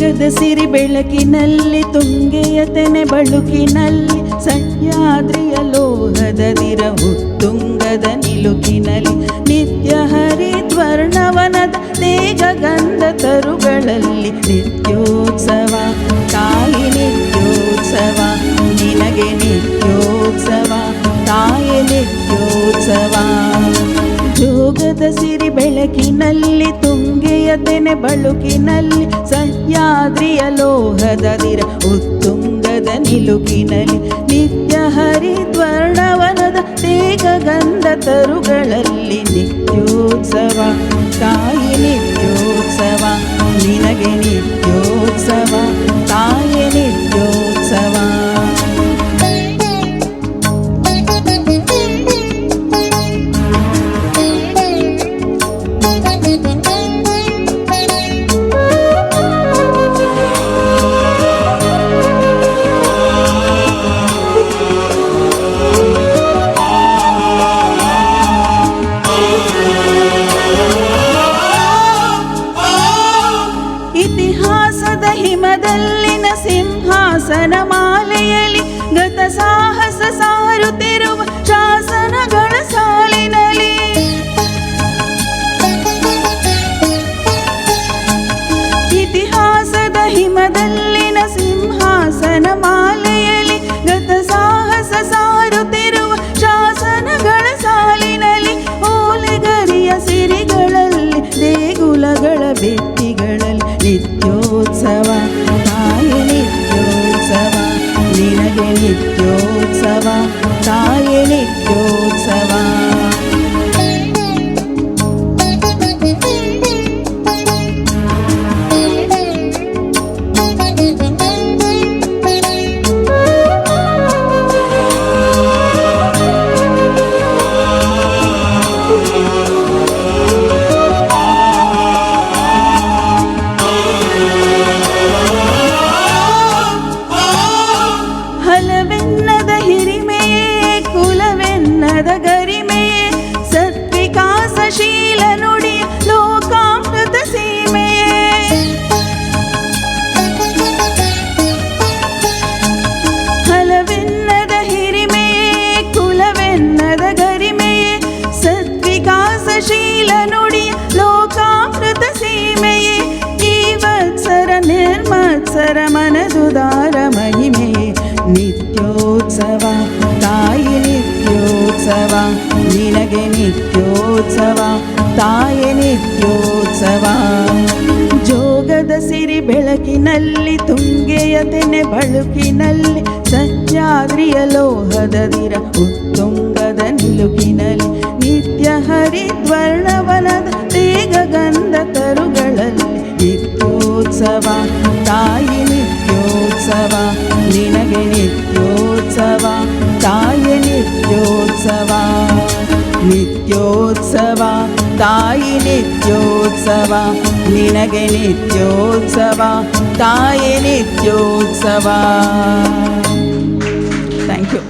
ಜೋಗದ ಸಿರಿ ಬೆಳಕಿನಲ್ಲಿ ತುಂಗೆಯ ತೆನೆ ಬಳುಕಿನಲ್ಲಿ ಸಹ್ಯಾದ್ರಿಯ ಲೋಹದದಿರ ಉತ್ತುಂಗದ ನಿಲುಕಿನಲ್ಲಿ ನಿತ್ಯ ಹರಿದ್ವರ್ಣವನದ ತೇಗ ಗಂಧ ತರುಗಳಲ್ಲಿ ನಿತ್ಯೋತ್ಸವ ತಾಯಿ ನಿತ್ಯೋತ್ಸವ ನಿನಗೆ ನಿತ್ಯೋತ್ಸವ ತಾಯಿ ನಿತ್ಯೋತ್ಸವ. ಜೋಗದ ಸಿರಿ ಬೆಳಕಿನಲ್ಲಿ ತುಂಗೆಯ ತೆನೆ ಬಳುಕಿನಲ್ಲಿ ಸಹ್ಯಾದ್ರಿಯ ಲೋಹದದಿರ ಉತ್ತುಂಗದ ನಿಲುಕಿನಲ್ಲಿ ನಿತ್ಯ ಹರಿದ್ವರ್ಣವನದ ತೇಗ ಗಂಧ ತರುಗಳಲ್ಲಿ ನಿತ್ಯೋತ್ಸವ ತಾಯಿ ನಿತ್ಯೋತ್ಸವ ನಿನಗೆ ನಿತ್ಯೋತ್ಸವ ತಾಯಿ ನಿತ್ಯೋತ್ಸವ. ಇತಿಹಾಸದ ಹಿಮದಲ್ಲಿನ ಸಿಂಹಾಸನ ಮಾಲೆಯಲ್ಲಿ ಗತ ಸಾಹಸ ಸಾರುತ್ತಿರುವ ಶಾಸನಗಳ ಸಾಲಿನಲ್ಲಿ ಇತಿಹಾಸದ ಹಿಮದಲ್ಲಿನ ಸಿಂಹಾಸನ ಮಾಲೆಯಲ್ಲಿ ಗತ ಸಾಹಸ ಸಾರುತ್ತಿರುವ ಶಾಸನಗಳ ಸಾಲಿನಲ್ಲಿ ಓಲೆಗರಿಯ ಸಿರಿಗಳಲ್ಲಿ ದೇಗುಲಗಳ ಬೆಟ್ಟಿಗಳಲ್ಲಿ ನಿತ್ಯೋತ್ಸವ ತಾಯಿ ನಿತ್ಯೋತ್ಸವ ನಿನಗೆ ನಿತ್ಯೋತ್ಸವ ತಾಯಿ ನಿತ್ಯೋತ್ಸವ. ಹಲವೆನ್ನದ ಹಿರಿಮೆಯೇ ಕುಲವೆನ್ನದ ಗರಿಮೆಯೇ ಸದ್ವಿಕಾಸಶೀಲ ನುಡಿಯ ಲೋಕಾಮೃತ ಸೀಮೆಯೇ ಹಲವೆನ್ನದ ಹಿರಿಮೆಯೇ ಕುಲವೆನ್ನದ ಗರಿಮೆಯೇ ಸದ್ವಿಕಾಸಶೀಲ ನುಡಿಯ ಲೋಕಾಮೃತ ಸೀಮೆಯೇ ಈ ವತ್ಸರ ನಿರ್ಮತ್ಸರ ಮನದುದಾರ ಮಹಿಮೆಯೇ ನಿತ್ಯೋತ್ಸವ ತಾಯಿ ನಿತ್ಯೋತ್ಸವ ನಿನಗೆ ನಿತ್ಯೋತ್ಸವ ತಾಯಿ ನಿತ್ಯೋತ್ಸವ. ಜೋಗದ ಸಿರಿ ಬೆಳಕಿನಲ್ಲಿ ತುಂಗೆಯ ತೆನೆ ಬಳುಕಿನಲ್ಲಿ ಸಹ್ಯಾದ್ರಿಯ ಲೋಹದದಿರ ಉತ್ತುಂಗದ ನಿಲುಕಿನಲ್ಲಿ ನಿತ್ಯ ಹರಿದ್ವರ್ಣವನದ ತೇಗ ಗಂಧ ತರುಗಳಲ್ಲಿ ನಿತ್ಯೋತ್ಸವ ತಾಯಿ ನಿತ್ಯೋತ್ಸವ ನಿನಗೆ ನಿತ್ಯೋತ್ಸವ ತಾಯಿ ನಿತ್ಯೋತ್ಸವ ನಿತ್ಯೋತ್ಸವ ತಾಯಿ ನಿತ್ಯೋತ್ಸವ ನಿನಗೆ ನಿತ್ಯೋತ್ಸವ ತಾಯಿ ನಿತ್ಯೋತ್ಸವ. Thank you.